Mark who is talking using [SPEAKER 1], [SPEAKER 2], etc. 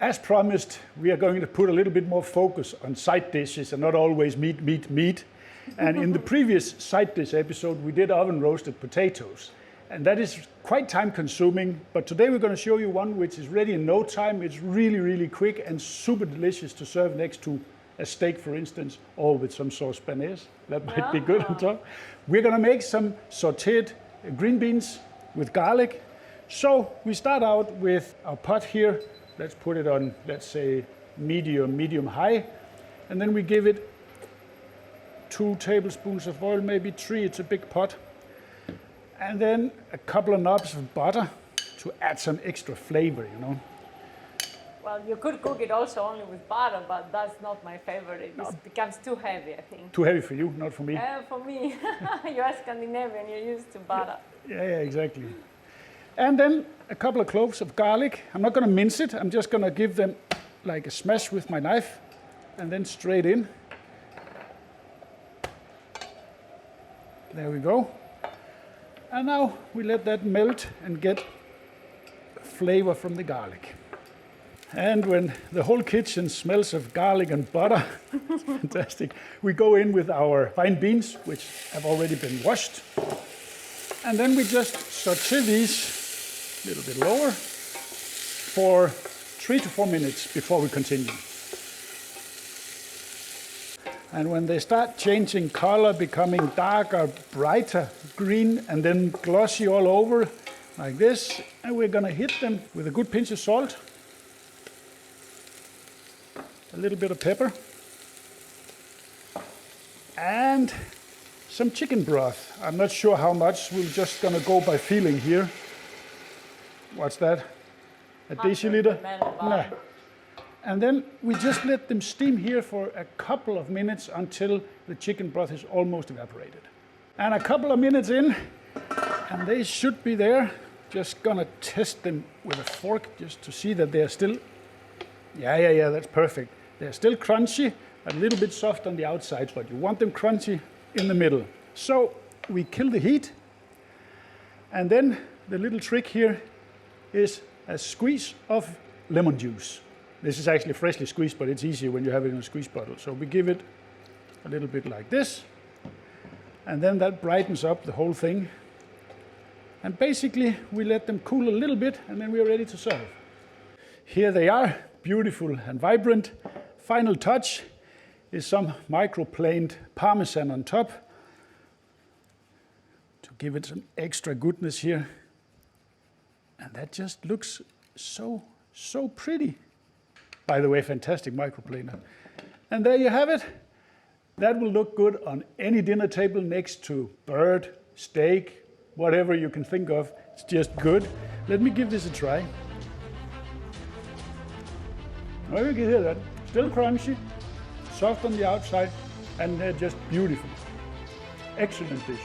[SPEAKER 1] As promised, we are going to put a little bit more focus on side dishes and not always meat, meat, meat. And in the previous side dish episode, we did oven roasted potatoes. And that is quite time consuming, but today we're going to show you one which is ready in no time. It's really, really quick and super delicious to serve next to a steak, for instance, or with some sauce béarnaise. That might be good on top. We're going to make some sautéed green beans with garlic. So we start out with our pot here. Let's put it on, let's say, medium high. And then we give it 2 tablespoons of oil, maybe 3, it's a big pot. And then a couple of knobs of butter to add some extra flavor, you know.
[SPEAKER 2] Well, you could cook it also only with butter, but that's not my favorite. It becomes too heavy, I think.
[SPEAKER 1] Too heavy for you, not for me.
[SPEAKER 2] For me. You're Scandinavian, you're used to butter.
[SPEAKER 1] Yeah, exactly. And then a couple of cloves of garlic. I'm not going to mince it. I'm just going to give them like a smash with my knife and then straight in. There we go. And now we let that melt and get flavor from the garlic. And when the whole kitchen smells of garlic and butter, it's fantastic, we go in with our fine beans, which have already been washed. And then we just saute these a little bit lower for 3 to 4 minutes before we continue. And when they start changing color, becoming darker, brighter green, and then glossy all over, like this, and we're gonna hit them with a good pinch of salt, a little bit of pepper, and some chicken broth. I'm not sure how much, we're just gonna go by feeling here. What's that? A deciliter? No. And then we just let them steam here for a couple of minutes until the chicken broth is almost evaporated. And a couple of minutes in, and they should be there. Just gonna test them with a fork just to see that they're still, yeah, that's perfect. They're still crunchy, a little bit soft on the outside, but you want them crunchy in the middle. So we kill the heat, and then the little trick here is a squeeze of lemon juice. This is actually freshly squeezed, but it's easier when you have it in a squeeze bottle. So we give it a little bit like this, and then that brightens up the whole thing. And basically, we let them cool a little bit, and then we're ready to serve. Here they are, beautiful and vibrant. Final touch is some microplaned Parmesan on top to give it some extra goodness here. And that just looks so pretty. By the way, fantastic microplaner. And there you have it. That will look good on any dinner table next to bird, steak, whatever you can think of. It's just good. Let me give this a try. Oh, you can hear that. Still crunchy, soft on the outside, and they're just beautiful. Excellent dish.